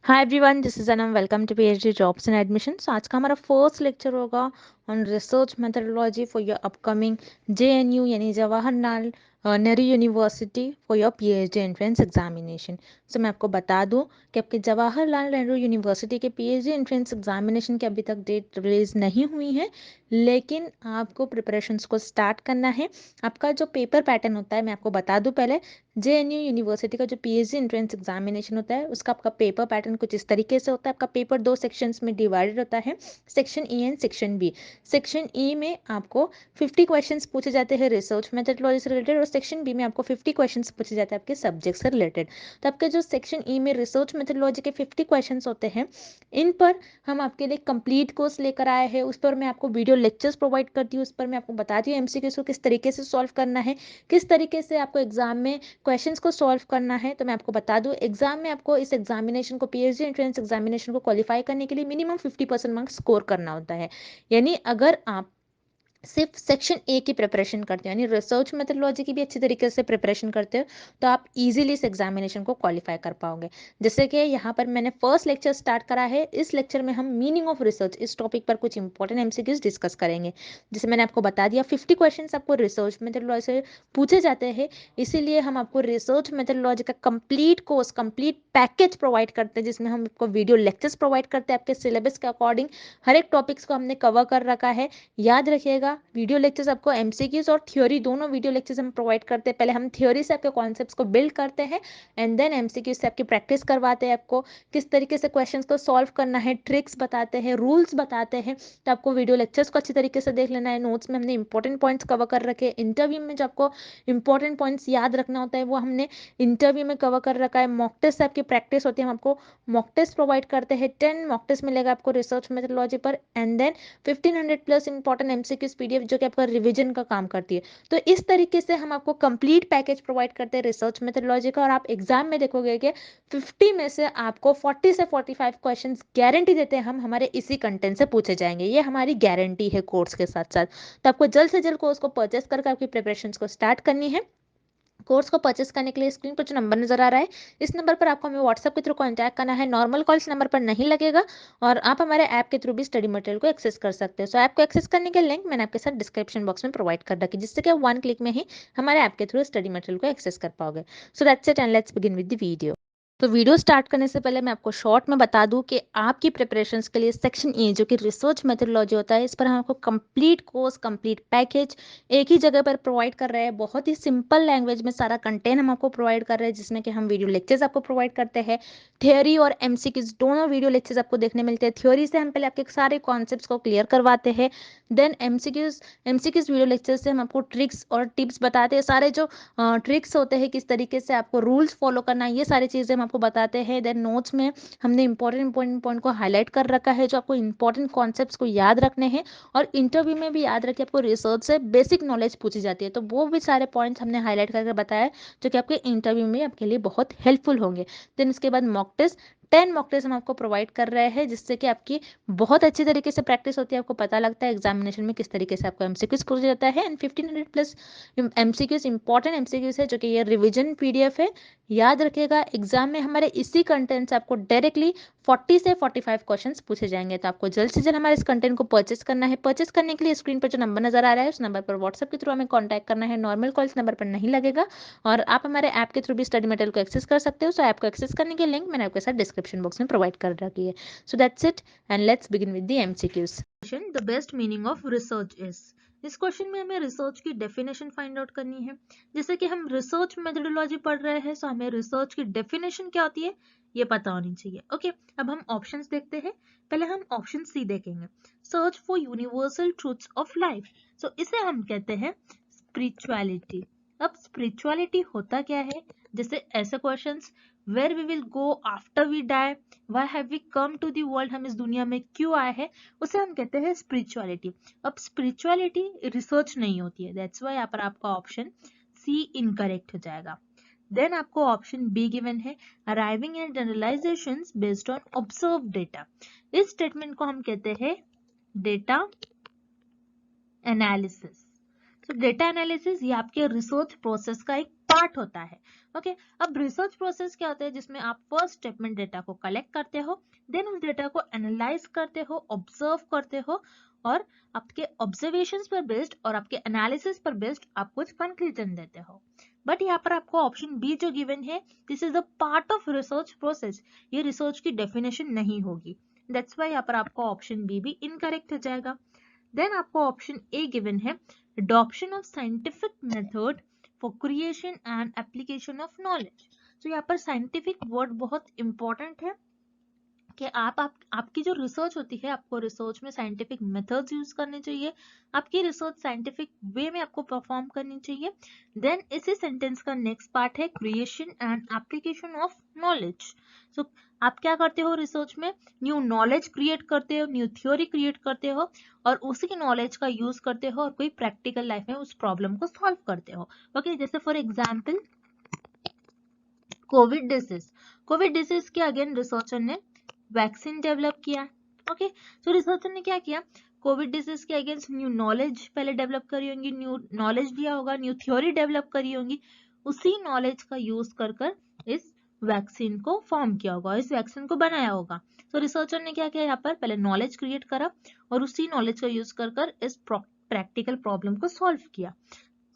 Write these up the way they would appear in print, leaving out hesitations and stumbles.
Hi everyone, this is Anam. Welcome to PhD jobs and admissions. आज का हमारा first lecture होगा on research methodology for your upcoming JNU यानी Jawaharlal Nehru university for your PhD entrance examination. So मैं आपको बता दूं कि आपके जवाहरलाल नेहरू यूनिवर्सिटी के पीएचडी एंट्रेंस एग्जामिनेशन की अभी तक डेट रिलीज नहीं हुई है, लेकिन आपको प्रिपरेशंस को स्टार्ट करना है। आपका जो पेपर पैटर्न होता है मैं आपको बता दूं पहले। जेएनयू यूनिवर्सिटी का जो पीएचडी एंट्रेंस एग्जामिनेशन होता है उसका आपका पेपर पैटर्न कुछ इस तरीके से होता है। आपका पेपर दो सेक्शंस में डिवाइडेड होता है, section E and section B. Section E में आपको 50 क्वेश्चंस पूछे जाते हैं रिसर्च मेथडोलॉजी से रिलेटेड, और सेक्शन बी में आपको 50 क्वेश्चंस पूछे जाते हैं आपके सब्जेक्ट से रिलेटेड। तो आपके जो सेक्शन ई में रिसर्च मेथडोलॉजी के 50 क्वेश्चंस होते हैं, इन पर हम आपके लिए कंप्लीट कोर्स लेकर आए हैं। उस पर मैं आपको वीडियो लेक्चर्स प्रोवाइड करती हूँ। उस पर मैं आपको बताती हूँ एमसीक्यूज को किस तरीके से सॉल्व करना है, किस तरीके से आपको एग्जाम में क्वेश्चंस को सॉल्व करना है। तो मैं आपको बता दूं, एग्जाम में आपको इस एग्जामिनेशन को पीएचडी एंट्रेंस एग्जामिनेशन को क्वालिफाई करने के लिए मिनिमम 50% मार्क्स स्कोर करना होता है। यानी अगर आप सिर्फ सेक्शन ए की प्रिपरेशन करते हो यानी रिसर्च मेथडोलॉजी की भी अच्छी तरीके से प्रिपरेशन करते हो, तो आप इजीली इस एग्जामिनेशन को क्वालिफाई कर पाओगे। जैसे कि यहाँ पर मैंने फर्स्ट लेक्चर स्टार्ट करा है। इस लेक्चर में हम मीनिंग ऑफ रिसर्च इस टॉपिक पर कुछ इंपॉर्टेंट एमसीक्यूज डिस्कस करेंगे। जैसे मैंने आपको बता दिया 50 क्वेश्चन आपको रिसर्च मेथडोलॉजी से पूछे जाते हैं, इसीलिए हम आपको रिसर्च मेथडोलॉजी का complete course, complete package provide करते हैं, जिसमें हम आपको वीडियो लेक्चर्स प्रोवाइड करते हैं। आपके सिलेबस के अकॉर्डिंग हर एक टॉपिक्स को हमने कवर कर रखा है। याद रखिएगा, वीडियो लेक्चर्स आपको एमसीक्यूज और थ्योरी दोनों वीडियो लेक्चर्स हम प्रोवाइड करते हैं। पहले हम थ्योरी से आपके कॉन्सेप्ट्स को बिल्ड करते हैं एंड देन एमसीक्यूज से आपकी प्रैक्टिस करवाते हैं, आपको किस तरीके से क्वेश्चंस को सॉल्व करना है, ट्रिक्स बताते हैं, रूल्स बताते हैं। तो आपको वीडियो लेक्चर्स को अच्छी तरीके से देख लेना है। नोट्स में हमने इंपॉर्टेंट पॉइंट्स कवर कर रखे। इंटरव्यू में जो आपको इंपॉर्टेंट पॉइंट्स याद रखना होता है वो हमने इंटरव्यू में कवर कर रखा है। मॉक टेस्ट से आपकी प्रैक्टिस होती है, हम आपको मॉक टेस्ट प्रोवाइड करते हैं। 10 मॉक टेस्ट मिलेगा आपको रिसर्च मेथडोलॉजी पर and then 1500 plus important MCQs PDF जो कि आपका रिवीजन का काम करती है। तो इस तरीके से हम आपको कंप्लीट पैकेज प्रोवाइड करते हैं रिसर्च मेथडोलॉजी का, और आप एग्जाम में देखोगे कि 50 में से आपको 40 से 45 क्वेश्चंस गारंटी देते हैं हम हमारे इसी कंटेंट से पूछे जाएंगे। ये हमारी गारंटी है कोर्स के साथ साथ। तो आपको जल्द से जल्द कोर्स को परचेस करके आपकी प्रिपरेशन को स्टार्ट करनी है। कोर्स को परचेस करने के लिए स्क्रीन पर जो नंबर नजर आ रहा है, इस नंबर पर आपको हमें व्हाट्सएप के थ्रू कांटेक्ट करना है। नॉर्मल कॉल इस नंबर पर नहीं लगेगा, और आप हमारे ऐप के थ्रू भी स्टडी मटेरियल को एक्सेस कर सकते हो। सो ऐप को एक्सेस करने के लिंक मैंने आपके साथ डिस्क्रिप्शन बॉक्स में प्रोवाइड कर रखी है, जिससे कि आप वन क्लिक में ही हमारे ऐप के थ्रू स्टडी मटेरियल को एक्सेस कर पाओगे। So that's it and let's begin with the video. तो वीडियो स्टार्ट करने से पहले मैं आपको शॉर्ट में बता दूं कि आपकी प्रिपरेशंस के लिए सेक्शन ए जो कि रिसर्च मेथडोलॉजी होता है, इस पर हम आपको कंप्लीट कोर्स, कंप्लीट पैकेज एक ही जगह पर प्रोवाइड कर रहे हैं। बहुत ही सिंपल लैंग्वेज में सारा कंटेंट हम आपको प्रोवाइड कर रहे हैं, जिसमें कि हम वीडियो लेक्चर्स आपको प्रोवाइड करते हैं। थियोरी और एमसीक्यूज दोनों वीडियो लेक्चर्स आपको देखने मिलते हैं। थ्योरी से हम पहले आपके सारे कॉन्सेप्ट्स को क्लियर करवाते हैं, देन एमसीक्यूज वीडियो लेक्चर्स से हम आपको ट्रिक्स और टिप्स बताते हैं। सारे जो ट्रिक्स होते हैं, किस तरीके से आपको रूल्स फॉलो करना है, ये सारी चीज़ें हम आपको बताते हैं। देन नोट्स में हमने इंपॉर्टेंट पॉइंट को हाईलाइट कर रखा है, जो आपको इंपॉर्टेंट कॉन्सेप्ट्स को याद रखने हैं, और इंटरव्यू में भी याद रखिए आपको रिसर्च से बेसिक नॉलेज पूछी जाती है, तो वो भी सारे पॉइंट्स हमने हाईलाइट करके बताया, जो कि आपके इंटरव्यू में आपके लिए बहुत हेल्पफुल होंगे। देन उसके बाद मॉक टेस्ट, 10 मॉक टेस्ट हम आपको प्रोवाइड कर रहे हैं, जिससे कि आपकी बहुत अच्छी तरीके से प्रैक्टिस होती है। आपको पता लगता है एग्जामिनेशन में किस तरीके से आपको एमसीक्यूज पूछा जाता है। And 1500 plus MCQs important MCQs है, जो कि ये रिवीजन पीडीएफ है। याद रखिएगा, एग्जाम में हमारे इसी कंटेंट से आपको डायरेक्टली 40 से 45 क्वेश्चंस पूछे जाएंगे। तो आपको जल्द से जल्द हमारे इस कंटेंट को परचेस करना है। परचेस करने के लिए स्क्रीन पर जो नंबर नजर आ रहा है, उस नंबर पर व्हाट्सएप के थ्रू हमें कॉन्टैक्ट करना है। नॉर्मल कॉल इस नंबर पर नहीं लगेगा, और आप हमारे ऐप के थ्रू भी स्टडी मटेरियल को एक्सेस कर सकते हो। सो ऐप को एक्सेस करने के लिंक मैंने आपके साथ डिस्क्रिप्शन बॉक्स में प्रोवाइड कर रखी है। So that's it and let's begin with the MCQs. The best meaning of research is, इस क्वेश्चन में हमें रिसर्च की डेफिनेशन फाइंड आउट करनी है। जैसे कि हम रिसर्च मेथोडोलॉजी पढ़ रहे हैं, सो हमें रिसर्च की डेफिनेशन क्या होती है ये पता होनी चाहिए। ओके, अब हम ऑप्शंस देखते हैं। पहले हम ऑप्शन सी देखेंगे, search for universal truths of life. So इसे हम कहते हैं स्पिरिचुअलिटी। अब स्पिरिचुअलिटी होता क्या है? जैसे ऐसे questions, where we will go after we die, why have we come to the world, हम इस दुनिया में क्यों आए हैं, उसे हम कहते हैं स्पिरिचुअलिटी। अब स्पिरिचुअलिटी रिसर्च नहीं होती है, दैट्स व्हाई यहाँ पर आपका ऑप्शन सी इनकरेक्ट हो जाएगा। देन आपको ऑप्शन बी गिवन है, arriving at generalisations based on observe data. इस स्टेटमेंट को हम कहते हैं डेटा एनालिसिस। तो डेटा एनालिसिस ये आपके रिसर्च प्रोसेस का एक पार्ट होता है। ओके अब रिसर्च प्रोसेस क्या होता है, जिसमें आप फर्स्ट स्टेप में डेटा को कलेक्ट करते हो, देन उस डेटा को एनालाइज करते हो, ऑब्जर्व करते हो, और आपके ऑब्जर्वेशंस पर बेस्ड और आपके एनालिसिस पर बेस्ड आप कुछ कंक्लूजन देते हो। बट यहाँ पर आपको ऑप्शन बी जो गिवन है, this is the part of research process, ये रिसर्च की डेफिनेशन नहीं होगी, दैट्स वाई यहाँ पर आपको ऑप्शन बी भी इनकरेक्ट हो जाएगा। देन आपको ऑप्शन ए गिवन है, adoption of scientific method for creation and application of knowledge। तो यहाँ पर साइंटिफिक वर्ड बहुत इंपॉर्टेंट है कि आपकी जो रिसर्च होती है, आपको रिसर्च में साइंटिफिक मेथड्स यूज करने चाहिए, आपकी रिसर्च साइंटिफिक वे में आपको परफॉर्म करनी चाहिए। देन इसी सेंटेंस का नेक्स्ट पार्ट है creation and application of knowledge. So आप क्या करते हो रिसर्च में, न्यू नॉलेज क्रिएट करते हो, न्यू थ्योरी क्रिएट करते हो, और उसी नॉलेज का यूज करते हो और कोई प्रैक्टिकल लाइफ में उस प्रॉब्लम को सॉल्व करते हो। ओके जैसे फॉर एग्जाम्पल कोविड डिसीज के अगेन रिसर्चर ने वैक्सीन डेवलप किया। ओके तो रिसर्चर ने क्या किया, कोविड डिजीज के अगेंस्ट न्यू नॉलेज पहले डेवलप करी होंगी, न्यू नॉलेज दिया होगा, न्यू थ्योरी डेवलप करी होंगी, उसी नॉलेज का यूज कर कर इस वैक्सीन को फॉर्म किया होगा, इस वैक्सीन को बनाया होगा। तो रिसर्चर ने क्या किया, यहाँ पर पहले नॉलेज क्रिएट करा और उसी नॉलेज का यूज कर कर इस प्रैक्टिकल प्रॉब्लम को सॉल्व किया।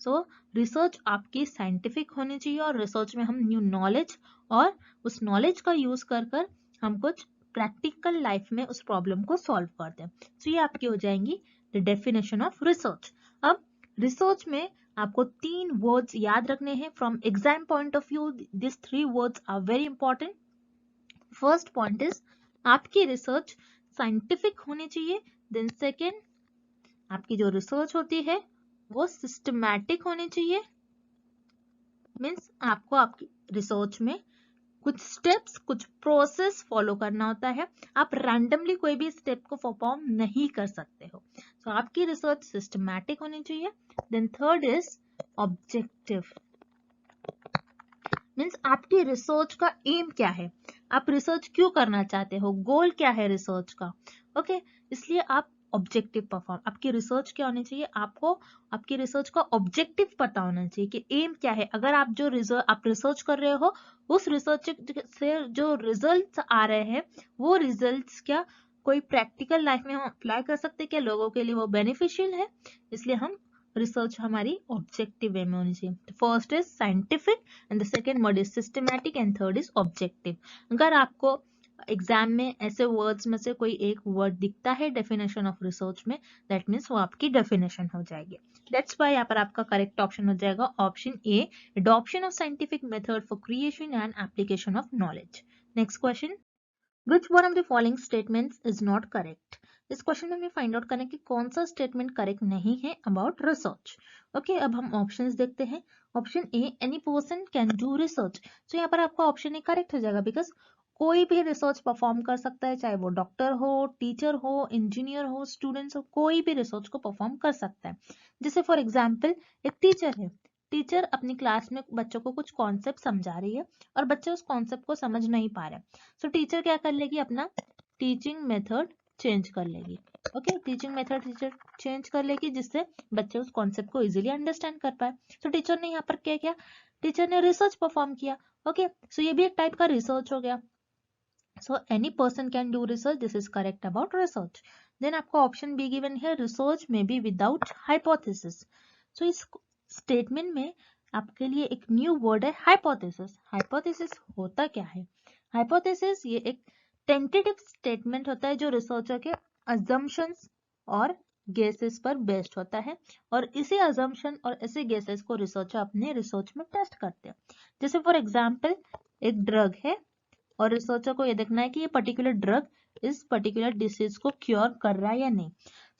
सो रिसर्च आपकी साइंटिफिक होनी चाहिए और रिसर्च में हम न्यू नॉलेज और उस नॉलेज का यूज कर कर हम कुछ प्रैक्टिकल लाइफ में उस प्रॉब्लम को सॉल्व करते हैं। तो ये आपकी हो जाएंगी द डेफिनेशन ऑफ रिसर्च। अब रिसर्च में आपको 3 वर्ड्स याद रखने हैं from exam point of view, this 3 words are very important. First point is आपकी रिसर्च साइंटिफिक होनी चाहिए। देन सेकेंड, आपकी जो रिसर्च होती है वो सिस्टमैटिक होनी चाहिए, मीन्स आपको आपकी रिसर्च में कुछ स्टेप्स, कुछ प्रोसेस फॉलो करना होता है, आप रैंडमली कोई भी स्टेप को परफॉर्म नहीं कर सकते हो। तो आपकी रिसर्च सिस्टमैटिक होनी चाहिए। Then third is objective, means आपकी रिसर्च का एम क्या है, आप रिसर्च क्यों करना चाहते हो, गोल क्या है रिसर्च का। ओके इसलिए आप ऑब्जेक्टिव परफॉर्म, आपकी रिसर्च क्या होनी चाहिए, आपको आपकी रिसर्च का ऑब्जेक्टिव पता होना चाहिए कि एम क्या है। अगर आप जो आप रिसर्च कर रहे हो, उस रिसर्च से जो रिजल्ट्स आ रहे हैं वो रिजल्ट्स क्या कोई प्रैक्टिकल लाइफ में हम अप्लाई कर सकते हैं, क्या लोगों के लिए वो बेनिफिशियल है, इसलिए हम रिसर्च हमारी ऑब्जेक्टिव वे में होनी चाहिए। First is scientific and the second word is systematic and third is objective. अगर आपको एग्जाम में ऐसे वर्ड्स में से कोई एक वर्ड दिखता है डेफिनेशन ऑफ रिसर्च में, दैट मीन्स वो आपकी डेफिनेशन हो जाएगी। दैट्स वाई यहाँ पर आपका करेक्ट ऑप्शन हो जाएगा option A, adoption of scientific method for creation and application of knowledge. Next question, which one of the following statements is not correct. इस क्वेश्चन में हमें फाइंड आउट करना है कि कौन सा स्टेटमेंट करेक्ट नहीं है अबाउट रिसर्च। ओके अब हम ऑप्शंस देखते हैं। Option A, any person can do research. तो यहाँ पर आपका ऑप्शन ए करेक्ट हो जाएगा, बिकॉज कोई भी रिसर्च परफॉर्म कर सकता है, चाहे वो डॉक्टर हो, टीचर हो, इंजीनियर हो, स्टूडेंट्स हो, कोई भी रिसर्च को परफॉर्म कर सकता है। जैसे फॉर एग्जाम्पल एक टीचर है, टीचर अपनी क्लास में बच्चों को कुछ कॉन्सेप्ट समझा रही है और बच्चे उस कॉन्सेप्ट को समझ नहीं पा रहे, सो टीचर क्या कर लेगी, अपना टीचिंग मेथड चेंज कर लेगी। Okay teaching method teacher change कर लेगी जिससे बच्चे उस कॉन्सेप्ट को इजीली अंडरस्टैंड कर पाए। तो टीचर ने यहाँ पर क्या किया, टीचर ने रिसर्च परफॉर्म किया। ओके सो ये भी एक टाइप का रिसर्च हो गया। So any person can do research, this is correct about research. Then आपको ऑप्शन बी गिवन है, रिसर्च में बी विदाउट हाइपोथेसिस। सो इस स्टेटमेंट में आपके लिए एक न्यू वर्ड है हाइपोथेसिस। हाइपोथेसिस होता क्या है, हाइपोथेसिस ये एक टेंटेटिव स्टेटमेंट होता है जो रिसर्चर के अजम्पशंस और गेसेस पर बेस्ड होता है, और इसी अजम्पशन और इसी गेसेस को रिसर्चर अपने रिसर्च में टेस्ट करते हैं। जैसे फॉर एग्जांपल एक ड्रग है और रिसर्चर को ये देखना है कि ये पर्टिकुलर ड्रग इस पर्टिकुलर डिसीज को क्योर कर रहा है या नहीं।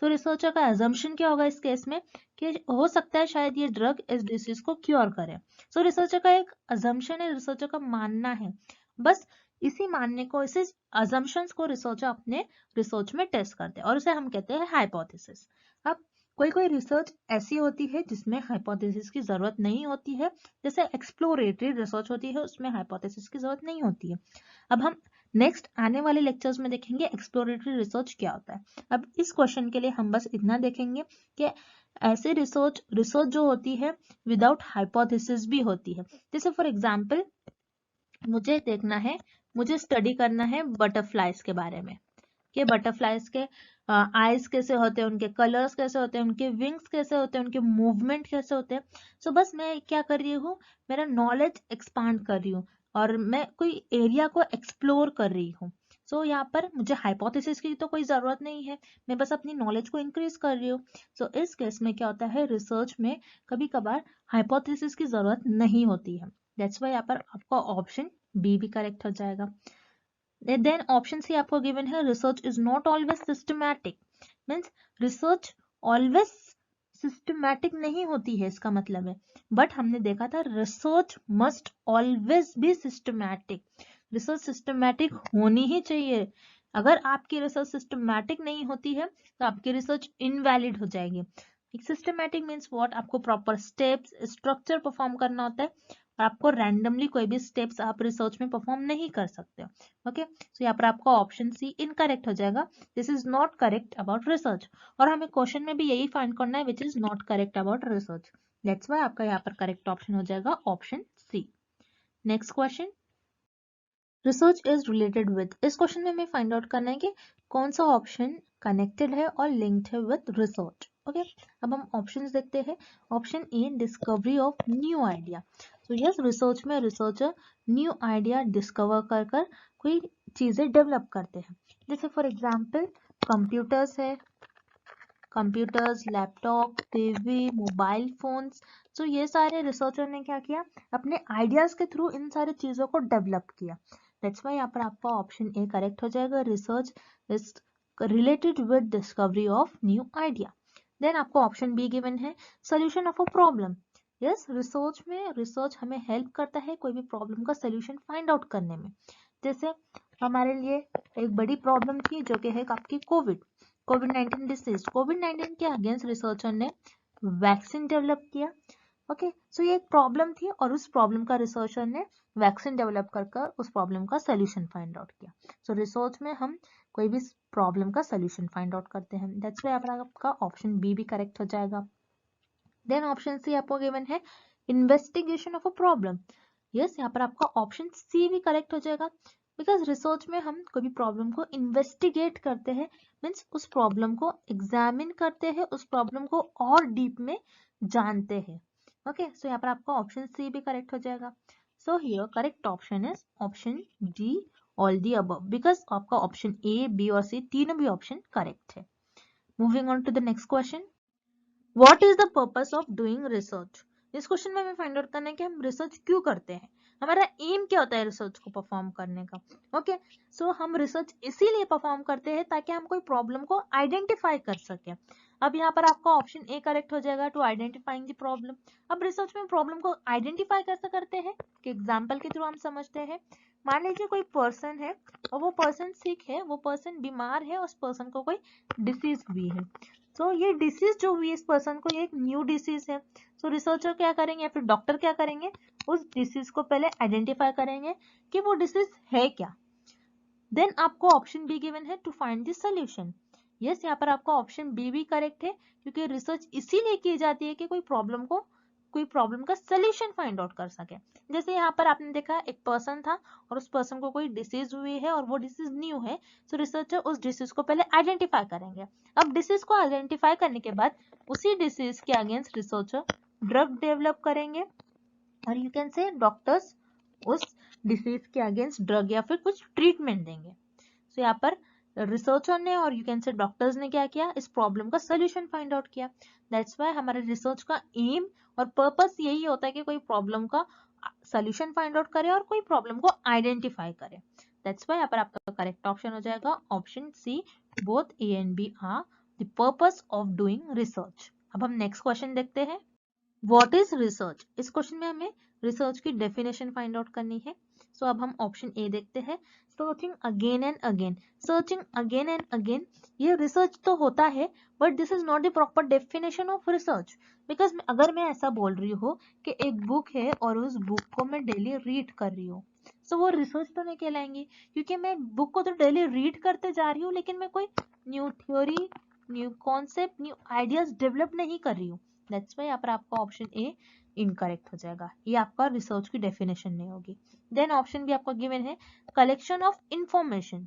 तो रिसर्चर का अजम्पशन क्या होगा इस केस में कि हो सकता है शायद ये ड्रग इस डिसीज को क्योर करे। सो रिसर्चर का एक अजम्पशन है, रिसर्चर का मानना है, बस इसी मानने को, इसी अजम्पशंस को रिसर्चर अपने रिसर्च में टेस्ट करते हैं और उसे हम कहते हैं हाइपोथेसिस। अब कोई कोई रिसर्च ऐसी होती है जिसमें हाइपोथेसिस की जरूरत नहीं होती है, जैसे एक्सप्लोरेटरी रिसर्च होती है उसमें हाइपोथेसिस की जरूरत नहीं होती है। अब हम नेक्स्ट आने वाले लेक्चर्स में देखेंगे एक्सप्लोरेटरी रिसर्च क्या होता है। अब इस क्वेश्चन के लिए हम बस इतना देखेंगे कि ऐसे रिसर्च जो होती है विदाउट हाइपोथेसिस भी होती है। जैसे फॉर एग्जांपल मुझे देखना है, मुझे स्टडी करना है बटरफ्लाइज के बारे में कि बटरफ्लाइज के आईज कैसे होते हैं, उनके कलर्स कैसे होते हैं, उनके विंग्स कैसे होते हैं, उनके मूवमेंट कैसे होते हैं। सो बस मैं क्या कर रही हूँ, मेरा नॉलेज एक्सपांड कर रही हूँ और मैं कोई एरिया को एक्सप्लोर कर रही हूँ। सो यहाँ पर मुझे हाइपोथेसिस की तो कोई जरूरत नहीं है, मैं बस अपनी नॉलेज को इंक्रीज कर रही हूँ। सो इस केस में क्या होता है, रिसर्च में कभी कभार हाइपोथेसिस की जरूरत नहीं होती है। दैट्स वाई यहाँ पर आपका ऑप्शन बी भी करेक्ट हो जाएगा। देन ऑप्शन सी आपको गिवन है, research is not always systematic. Means research always systematic नहीं होती है, इसका मतलब है। बट हमने देखा था research must always be systematic. Research systematic होनी ही चाहिए। अगर आपकी रिसर्च सिस्टमैटिक नहीं होती है तो आपकी रिसर्च इनवैलिड हो जाएगी। सिस्टमैटिक मीन्स व्हाट, आपको प्रॉपर स्टेप्स स्ट्रक्चर परफॉर्म करना होता है और आपको रैंडमली कोई भी स्टेप्स आप रिसर्च में परफॉर्म नहीं कर सकते हो। ओके, सो यहाँ पर आपका ऑप्शन सी इनकरेक्ट हो जाएगा, this is not correct about research. और हमें क्वेश्चन में भी यही फाइंड करना है which is not correct about research. That's why आपका यहाँ पर करेक्ट ऑप्शन हो जाएगा option C. Next question, research is related with. इस क्वेश्चन में हमें फाइंड आउट करना है कि कौन सा ऑप्शन कनेक्टेड है और लिंक्ड है विद रिसर्च। ओके, अब हम ऑप्शंस देखते हैं। Option A, discovery of new idea. तो यस, रिसर्च में रिसर्चर न्यू आइडिया डिस्कवर कर कर कोई चीजें डेवलप करते हैं। जैसे फॉर एग्जांपल कंप्यूटर्स है, computers, laptop, TV, mobile phones. तो ये सारे रिसर्चर ने क्या किया, अपने आइडियाज के थ्रू इन सारी चीजों को डेवलप किया। दैट्स वाई यहाँ पर आपका ऑप्शन ए करेक्ट हो जाएगा, research is related with discovery of new idea. Then आपको ऑप्शन बी गिवन है, solution of a problem. Yes, research में रिसर्च हमें हेल्प करता है कोई भी प्रॉब्लम का सोल्यूशन फाइंड आउट करने में। जैसे हमारे लिए एक बड़ी प्रॉब्लम थी जो कि है आपकी कोविड-19 डिसीज। कोविड-19 के अगेंस्ट रिसर्चर ने वैक्सीन डेवलप किया। ओके, सो ये एक प्रॉब्लम थी और उस प्रॉब्लम का रिसर्चर ने वैक्सीन डेवलप कर उस प्रॉब्लम का सोल्यूशन फाइंड आउट किया। सो रिसर्च में हम कोई भी प्रॉब्लम का सोल्यूशन फाइंड आउट करते हैं। दैट्स वाई आपका ऑप्शन बी भी करेक्ट हो जाएगा। देन ऑप्शन सी आपको गिवन है, investigation of a problem. Yes, यहाँ पर आपका ऑप्शन सी भी करेक्ट हो जाएगा, बिकॉज रिसर्च में हम कोई भी प्रॉब्लम को इन्वेस्टिगेट करते हैं, मीन्स उस प्रॉब्लम को एग्जामिन करते हैं, उस प्रॉब्लम को और डीप में जानते हैं। ओके, सो यहाँ पर आपका ऑप्शन सी भी करेक्ट हो जाएगा। So here correct option is option D, all the above, because आपका ऑप्शन ए, बी और सी तीनों भी ऑप्शन करेक्ट है। Moving on to the next question, what is the purpose of doing research. इस question में हमें find out करना है कि हम रिसर्च क्यों करते हैं, हमारा एम क्या होता है रिसर्च को परफॉर्म करने का। ओके, सो हम रिसर्च इसीलिए परफॉर्म करते हैं ताकि हम कोई प्रॉब्लम को आइडेंटिफाई कर सके। अब यहाँ पर आपका ऑप्शन ए करेक्ट हो जाएगा, टू आइडेंटिफाइंग द प्रॉब्लम। अब रिसर्च में प्रॉब्लम को आइडेंटिफाई कैसे करते हैं कि एग्जाम्पल के थ्रू हम समझते हैं। मान लीजिए कोई पर्सन है और वो पर्सन सिक है, वो पर्सन बीमार है, उस पर्सन को कोई डिसीज हुई है। तो ये डिसीज जो हुई इस पर्सन को, ये एक न्यू डिसीज है। तो रिसर्चर क्या करेंगे या फिर डॉक्टर क्या करेंगे, उस डिसीज को पहले आइडेंटिफाई करेंगे कि वो डिसीज है क्या। देन आपको ऑप्शन बी गिवन है, to find the solution. Yes, यहाँ पर आपका ऑप्शन बी भी करेक्ट है, क्योंकि रिसर्च इसीलिए की जाती है कि कोई प्रॉब्लम का सोल्यूशन फाइंड आउट कर सके। जैसे यहाँ पर आपने देखा एक पर्सन था और उस पर्सन को कोई डिसीज हुई है और वो डिसीज न्यू है, तो रिसर्चर उस डिसीज को पहले आइडेंटिफाई करेंगे। अब डिसीज को आइडेंटिफाई करने के बाद उसी डिसीज के अगेंस्ट रिसर्चर ड्रग डेवलप करेंगे और यू कैन से डॉक्टर्स उस डिसीज के अगेंस्ट ड्रग या फिर कुछ ट्रीटमेंट देंगे। तो यहाँ पर रिसर्चर ने और यू कैन से डॉक्टर्स ने क्या किया, इस प्रॉब्लम का सोल्यूशन फाइंड आउट किया। दैट्स वाई हमारे रिसर्च का एम और पर्पस यही होता है कि कोई प्रॉब्लम का सोल्यूशन फाइंड आउट करे और कोई प्रॉब्लम को आइडेंटिफाई करे। दैट्स वाई यहाँ पर आपका करेक्ट ऑप्शन हो जाएगा option C, both A and B are the purpose of doing research. अब हम नेक्स्ट क्वेश्चन देखते हैं, व्हाट इज रिसर्च। इस क्वेश्चन में हमें रिसर्च की डेफिनेशन फाइंड आउट करनी है। सो अब हम ऑप्शन ए देखते हैं, searching again and again. Searching again and again ये रिसर्च तो होता है, but this is not the proper definition of research. Because अगर मैं ऐसा बोल रही हूँ कि एक बुक है और उस बुक को मैं डेली रीड कर रही हूँ, सो वो रिसर्च तो नहीं कहलाएंगी, क्योंकि मैं बुक को तो डेली रीड करते जा रही हूँ लेकिन मैं कोई new theory, new concept, new ideas develop नहीं कर रही हूँ, दैट्स वाई यहाँ पर आपका ऑप्शन ए इनकरेक्ट हो जाएगा, ये आपका रिसर्च की डेफिनेशन नहीं होगी। देन ऑप्शन भी आपका गिवन है collection of information,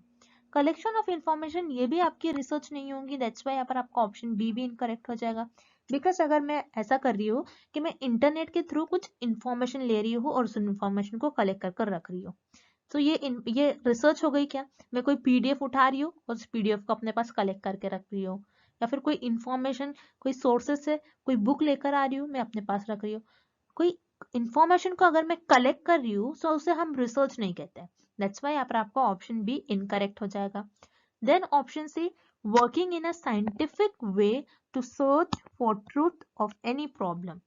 collection of information ये भी आपकी रिसर्च नहीं होगी, दैट्स वाई यहाँ पर आपका ऑप्शन बी भी इनकरेक्ट हो जाएगा। बिकॉज अगर मैं ऐसा कर रही हूँ कि मैं इंटरनेट के थ्रू कुछ इंफॉर्मेशन ले रही हूँ और उस इंफॉर्मेशन को कलेक्ट कर कर रख रही हूँ, तो ये रिसर्च हो गई क्या? मैं कोई पीडीएफ उठा रही हूँ और उस पीडीएफ को अपने पास कलेक्ट करके रख रही हूँ, या फिर कोई इंफॉर्मेशन कोई सोर्सेस से कोई बुक लेकर आ रही हूँ मैं अपने पास रख रही हूँ, कोई इंफॉर्मेशन को अगर मैं कलेक्ट कर रही हूँ तो उसे हम रिसर्च नहीं कहते हैं, दैट्स वाई यहाँ पर आपका ऑप्शन बी इनकरेक्ट हो जाएगा। Then option C working in a scientific way to search for truth of any problem,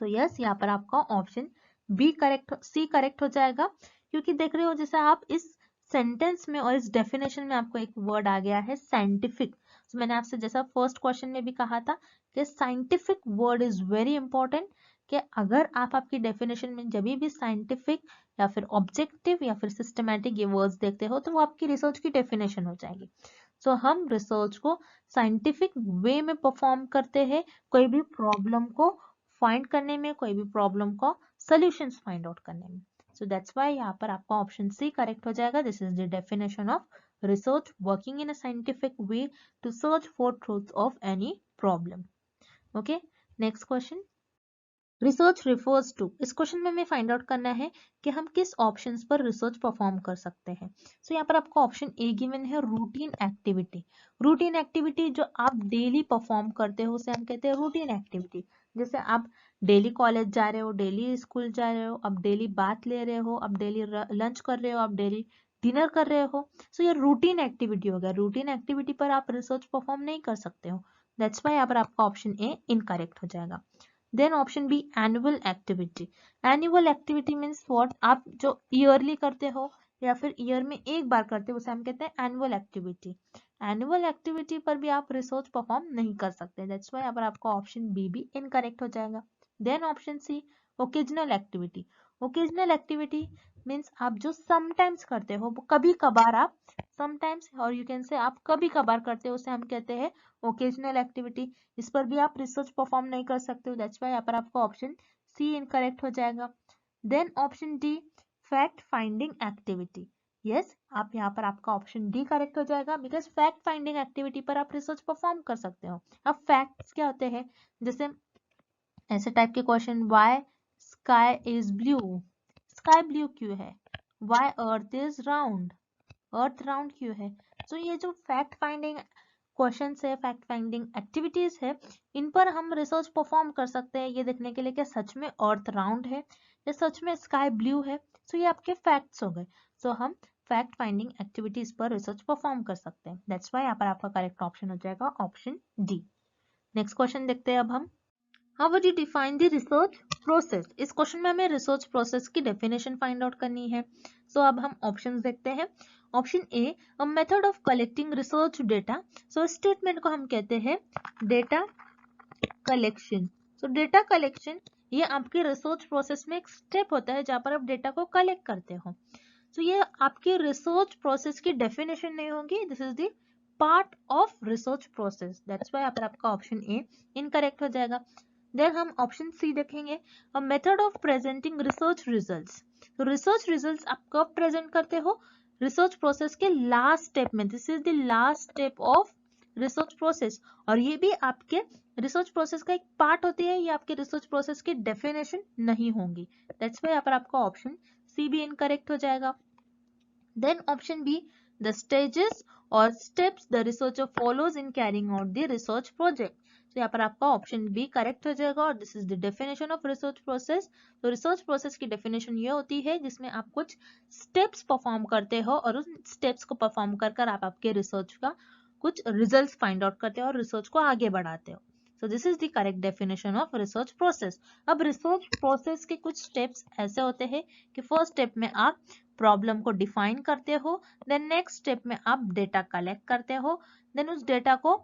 so yes यहाँ पर आपका option B correct, C correct हो जाएगा, क्योंकि देख रहे हो जैसे आप इस सेंटेंस में और इस डेफिनेशन में आपको एक वर्ड आ गया है साइंटिफिक, तो मैंने आपसे जैसा फर्स्ट क्वेश्चन में भी कहा था कि scientific word is very important, कि अगर आप आपकी डेफिनेशन में जब भी साइंटिफिक या फिर ऑब्जेक्टिव या फिर सिस्टमैटिक ये वर्ड्स देखते हो तो वो आपकी रिसर्च की डेफिनेशन हो जाएगी। सो हम रिसर्च को साइंटिफिक वे में परफॉर्म करते हैं, कोई भी प्रॉब्लम को फाइंड करने में, कोई भी प्रॉब्लम का सॉल्यूशंस फाइंड आउट करने में, सो दैट्स व्हाई यहाँ पर आपका ऑप्शन सी करेक्ट हो जाएगा। This is the definition of research, working in a scientific way to search for truth of any problem. Okay, next question, research refers to, इस question में हमें find out करना है कि हम किस ऑप्शंस पर रिसर्च परफॉर्म कर सकते हैं। सो यहाँ पर आपका ऑप्शन ए गिवन है रूटीन एक्टिविटी, रूटीन एक्टिविटी जो आप डेली परफॉर्म करते हो उसे हम कहते हैं रूटीन एक्टिविटी, जैसे आप डेली कॉलेज जा रहे हो, डेली स्कूल जा रहे हो, आप डेली बात ले रहे हो, आप डेली लंच कर रहे हो, आप डेली डिनर कर रहे हो, सो ये रूटीन एक्टिविटी हो गया, रूटीन एक्टिविटी पर आप रिसर्च परफॉर्म नहीं कर सकते हो, दैट्स वाई यहाँ पर आपका ऑप्शन ए इनकरेक्ट हो जाएगा। Then option B annual activity, annual activity means what, आप जो ईयरली करते हो या फिर ईयर में एक बार करते हो उसे हम कहते हैं एनुअल एक्टिविटी, एनुअल एक्टिविटी पर भी आप रिसर्च परफॉर्म नहीं कर सकते, दैट्स व्हाई यहाँ पर आपका ऑप्शन बी भी इनकरेक्ट हो जाएगा। Then option C occasional activity, occasional activity means आप जो समटाइम्स करते हो, वो कभी कभार आप समटाइम्स और यू कैन से आप कभी कभार करते हो उसे हम कहते हैं ओकेजनल एक्टिविटी, इस पर भी आप रिसर्च परफॉर्म नहीं कर सकते हो, दैट्स व्हाई यहाँ पर आपका ऑप्शन सी इनकरेक्ट हो जाएगा। Then option D fact finding activity, yes आप यहाँ पर आपका ऑप्शन डी करेक्ट हो जाएगा, बिकॉज फैक्ट फाइंडिंग एक्टिविटी पर आप रिसर्च परफॉर्म कर सकते हो। अब फैक्ट्स क्या होते हैं, जैसे ऐसे टाइप के question, why sky is blue, sky blue क्यों है, why earth is round, earth round क्यों है, तो ये जो फैक्ट फाइंडिंग क्वेश्चंस है, फैक्ट फाइंडिंग एक्टिविटीज है, इन पर हम रिसर्च परफॉर्म कर सकते हैं ये देखने के लिए कि सच में अर्थ राउंड है या सच में स्काई ब्लू है, तो ये आपके फैक्ट्स हो गए, सो हम फैक्ट फाइंडिंग एक्टिविटीज पर रिसर्च परफॉर्म कर सकते हैं, दैट्स व्हाई यहाँ पर आपका करेक्ट ऑप्शन हो जाएगा ऑप्शन डी। नेक्स्ट क्वेश्चन देखते हैं अब हम, how would you define the research process, इस क्वेश्चन में हमें रिसर्च प्रोसेस की डेफिनेशन फाइंड आउट करनी है। सो अब हम ऑप्शंस देखते हैं। Option A a method of collecting research data, so statement को हम कहते हैं डेटा कलेक्शन, सो डेटा कलेक्शन ये आपके रिसर्च प्रोसेस में एक स्टेप होता है जहां पर आप डेटा को कलेक्ट करते हो, तो ये आपके रिसर्च प्रोसेस की डेफिनेशन नहीं होगी, this is the part of research process, that's why यहाँ पर आपका ऑप्शन ए इनकरेक्ट हो जाएगा। देन हम ऑप्शन सी देखेंगे, a method of presenting research results, तो रिसर्च रिजल्ट्स आप कब प्रेजेंट करते हो, रिसर्च प्रोसेस के लास्ट स्टेप में, this is the last step of research process, और ये भी आपके रिसर्च प्रोसेस का एक पार्ट होती है, ये आपके रिसर्च प्रोसेस की डेफिनेशन नहीं होंगी, दैट्स व्हाई यहाँ पर आपका ऑप्शन सी भी इनकरेक्ट हो जाएगा। Then option B, the stages or steps the researcher follows in carrying out the research project. तो यहाँ पर आपका ऑप्शन बी करेक्ट हो जाएगा, और this is the definition of research process. तो रिसर्च प्रोसेस की डेफिनेशन ये होती है जिसमें आप कुछ स्टेप्स परफॉर्म करते हो और उन स्टेप्स को परफॉर्म कर कर आप आपके रिसर्च का कुछ रिजल्ट्स फाइंड आउट करते हो और रिसर्च को आगे बढ़ाते हो। So this is the correct definition of research process. अब रिसर्च प्रोसेस के कुछ स्टेप्स ऐसे होते हैं कि फर्स्ट स्टेप में आप प्रॉब्लम को डिफाइन करते हो, देन नेक्स्ट स्टेप में आप डेटा कलेक्ट करते हो, देन उस डेटा को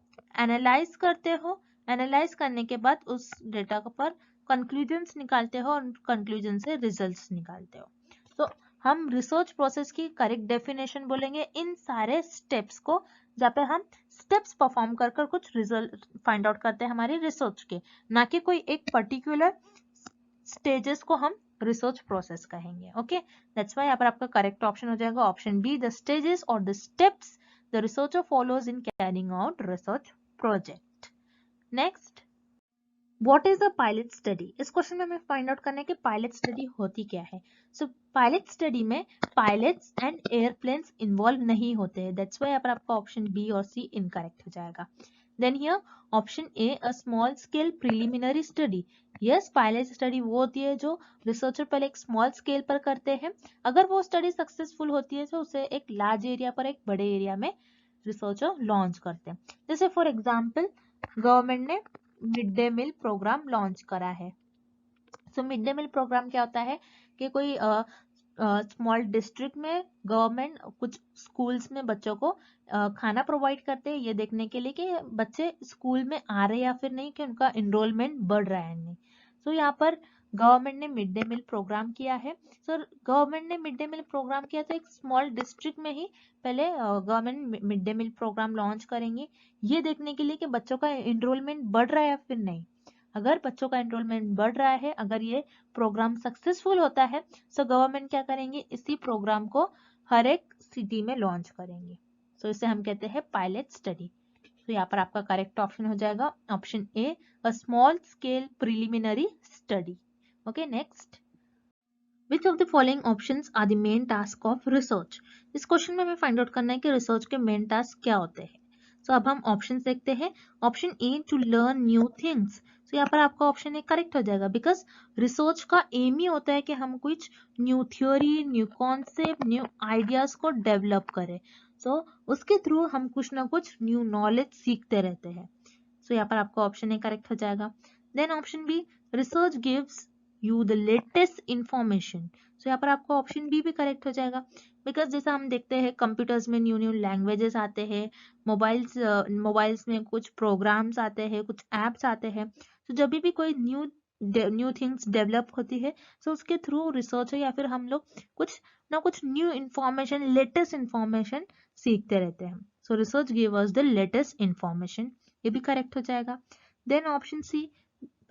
एनालाइज करते हो, एनालाइज करने के बाद उस डेटा पर कंक्लूजन्स निकालते हो और कंक्लूजन से रिजल्ट्स निकालते हो। तो हम रिसर्च प्रोसेस की करेक्ट डेफिनेशन बोलेंगे इन सारे स्टेप्स को, जहाँ पे हम स्टेप्स परफॉर्म कर कर कुछ रिजल्ट फाइंड आउट करते हैं हमारी रिसर्च के, ना कि कोई एक पर्टिकुलर स्टेजेस को हम रिसर्च प्रोसेस कहेंगे। ओके, दैट्स व्हाई यहाँ पर आपका करेक्ट ऑप्शन हो जाएगा ऑप्शन बी, द स्टेजेस और the steps the researcher follows in carrying out research project. Next, what is a pilot study? इस क्वेश्चन में हमें फाइंड आउट करना है कि पायलट स्टडी होती क्या है। सो पायलट स्टडी में पायलट्स एंड एयरप्लेन्स इन्वॉल्व नहीं होते हैं, दैट्स व्हाई यहाँ पर आपका ऑप्शन बी और सी इनकरेक्ट हो जाएगा। Then here option A, a small scale preliminary study. Yes, pilot study वो होती है जो रिसर्चर पहले एक स्मॉल स्केल पर करते हैं, अगर वो स्टडी सक्सेसफुल होती है तो उसे एक लार्ज एरिया पर, एक बड़े एरिया में रिसर्चर लॉन्च करते हैं। जैसे फॉर एग्जाम्पल गवर्नमेंट ने mid day meal program launch करा है। So mid day meal program क्या होता है कि कोई स्मॉल डिस्ट्रिक्ट में गवर्नमेंट कुछ स्कूल्स में बच्चों को खाना प्रोवाइड करते हैं, ये देखने के लिए कि बच्चे स्कूल में आ रहे या फिर नहीं, कि उनका एनरोलमेंट बढ़ रहा है नहीं। सो यहाँ पर गवर्नमेंट ने मिड डे मील प्रोग्राम किया है। सो गवर्नमेंट ने मिड डे मील प्रोग्राम किया तो एक स्मॉल डिस्ट्रिक्ट में ही पहले government mid day meal program launch करेंगे, ये देखने के लिए कि बच्चों का एनरोलमेंट बढ़ रहा है या फिर नहीं। अगर बच्चों का एनरोलमेंट बढ़ रहा है, अगर ये प्रोग्राम सक्सेसफुल होता है, सो गवर्नमेंट क्या करेंगे, इसी प्रोग्राम को हर एक सिटी में लॉन्च करेंगे। सो इसे हम कहते हैं पायलट स्टडी। तो यहाँ पर आपका करेक्ट ऑप्शन हो जाएगा option A, a small scale preliminary study. Okay, next, which of the following options are the main task of research? इस क्वेश्चन में हमें फाइंड आउट करना है कि रिसर्च के मेन टास्क क्या होते हैं। तो अब हम ऑप्शंस देखते हैं। Option A, to learn new things. तो यहाँ पर आपका ऑप्शन ए करेक्ट हो जाएगा, बिकॉज रिसर्च का एम ही होता है कि हम कुछ new theory, new concept, new ideas को डेवलप करें। सो उसके थ्रू हम कुछ ना कुछ न्यू नॉलेज सीखते रहते हैं। सो यहाँ पर आपका ऑप्शन ए करेक्ट हो जाएगा। Then option B, research gives you the latest information. So यहाँ पर आपका ऑप्शन बी भी करेक्ट हो जाएगा, बिकॉज जैसा हम देखते हैं कंप्यूटर्स में न्यू न्यू लैंग्वेजेस आते हैं, मोबाइल्स में कुछ प्रोग्राम्स आते हैं, कुछ एप्स आते हैं। तो जब भी कोई न्यू थिंग्स डेवलप होती है, सो उसके थ्रू रिसर्च या फिर हम लोग कुछ ना कुछ न्यू इंफॉर्मेशन, लेटेस्ट इंफॉर्मेशन सीखते रहते हैं। So research give us the latest information, ये भी करेक्ट हो जाएगा। Then option C,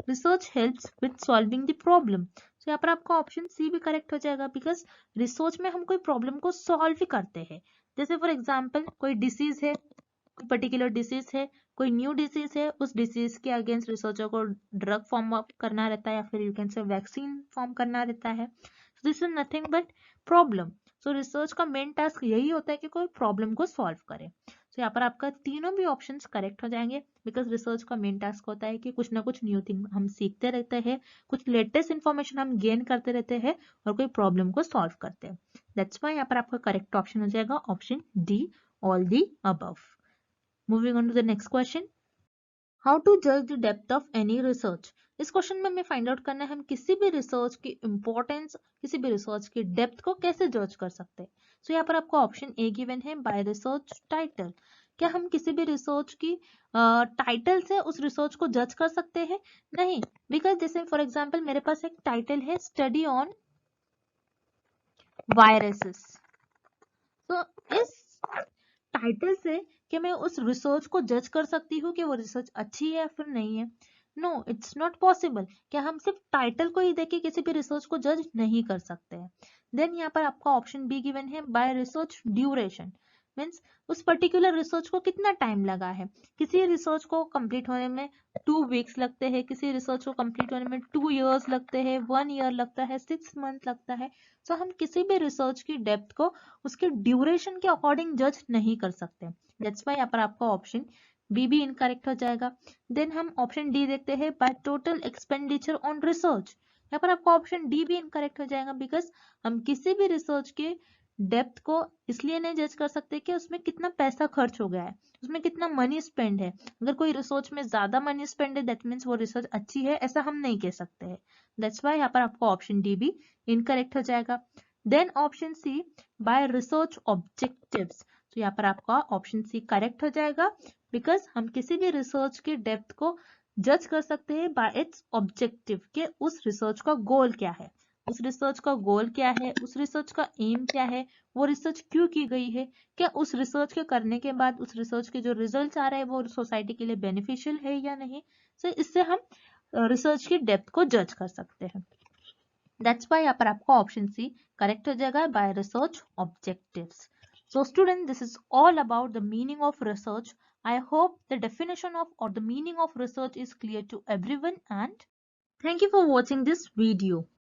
research helps with solving the problem. तो यहाँ पर आपका ऑप्शन सी भी करेक्ट हो जाएगा, बिकॉज रिसर्च में हम कोई प्रॉब्लम को सॉल्व ही करते हैं। जैसे फॉर एग्जांपल कोई डिसीज है, कोई पर्टिकुलर डिसीज है, कोई न्यू डिसीज है, उस डिसीज के अगेंस्ट रिसर्चर को ड्रग फॉर्म अप करना रहता है, या फिर you can say vaccine form करना रहता है। So this is nothing but problem. So research का मेन टास्क यही होता है कि कोई प्रॉब्लम को सॉल्व करे। तो यहाँ पर आपका तीनों भी ऑप्शंस करेक्ट हो जाएंगे, बिकॉज रिसर्च का मेन टास्क होता है कि कुछ ना कुछ न्यू थिंग हम सीखते रहते हैं, कुछ लेटेस्ट इंफॉर्मेशन हम गेन करते रहते हैं और कोई प्रॉब्लम को सॉल्व करते हैं। दैट्स व्हाई यहाँ पर आपका करेक्ट ऑप्शन हो जाएगा option D, all the above. Moving on to the next question, how to जज the depth of any research? इस क्वेश्चन में हमें फाइंड आउट करना है हम किसी भी रिसर्च की इंपॉर्टेंस, किसी भी रिसर्च की डेप्थ को कैसे जज कर सकते हैं। सो यहाँ पर आपको ऑप्शन ए गिवन है, बाय रिसर्च टाइटल। क्या हम किसी भी रिसर्च की टाइटल से उस रिसर्च को जज कर सकते हैं? नहीं, बिकॉज जैसे फॉर एग्जाम्पल मेरे पास एक टाइटल है, स्टडी ऑन वायरसेस। तो इस टाइटल से क्या मैं उस रिसर्च को जज कर सकती हूँ कि वो रिसर्च अच्छी है या फिर नहीं है? No, it's not possible. क्या हम सिर्फ टाइटल को ही देख के किसी भी रिसर्च को जज नहीं कर सकते हैं? देन यहाँ पर आपका ऑप्शन बी गिवन है, बाय रिसर्च ड्यूरेशन। मीन्स उस पर्टिकुलर रिसर्च को कितना टाइम लगा है। किसी रिसर्च को कंप्लीट होने में 2 वीक्स लगते हैं, किसी रिसर्च को कंप्लीट होने में 2 इयर्स लगते हैं, 1 ईयर लगता है, 6 मंथ लगता है। तो हम किसी भी रिसर्च की डेप्थ को उसके ड्यूरेशन के अकॉर्डिंग जज नहीं कर सकते। दैट्स व्हाई यहाँ पर आपका ऑप्शन बी भी इनकरेक्ट हो जाएगा। देन हम ऑप्शन डी देखते हैं, by total expenditure on research. यहाँ पर आपका ऑप्शन डी भी इनकरेक्ट हो जाएगा, बिकॉज हम किसी भी रिसर्च के डेप्थ को इसलिए नहीं जज कर सकते कि उसमें कितना पैसा खर्च हो गया है, उसमें कितना मनी स्पेंड है। अगर कोई रिसर्च में ज्यादा मनी स्पेंड है, दैट मीन्स वो रिसर्च अच्छी है, ऐसा हम नहीं कह सकते हैं। दैट्स व्हाई यहाँ पर आपका ऑप्शन डी भी इनकरेक्ट हो जाएगा। Then option C, by research objectives. तो यहाँ पर आपका ऑप्शन सी करेक्ट हो जाएगा, बिकॉज हम किसी भी रिसर्च की डेप्थ को जज कर सकते हैं बाय इट्स ऑब्जेक्टिव, के उस रिसर्च का गोल क्या है। उस रिसर्च का गोल क्या है, उस रिसर्च का एम क्या है, वो रिसर्च क्यों की गई है, क्या उस रिसर्च के करने के बाद उस रिसर्च के जो रिजल्ट्स आ रहे हैं वो सोसाइटी के लिए बेनिफिशियल है या नहीं। सो इससे हम रिसर्च की डेप्थ को जज कर सकते हैं। दैट्स वाई यहाँ पर आपको ऑप्शन सी करेक्ट हो जाएगा bye research objectives. So student, this is all about the meaning of research. I hope the definition of or the meaning of research is clear to everyone, and thank you for watching this video.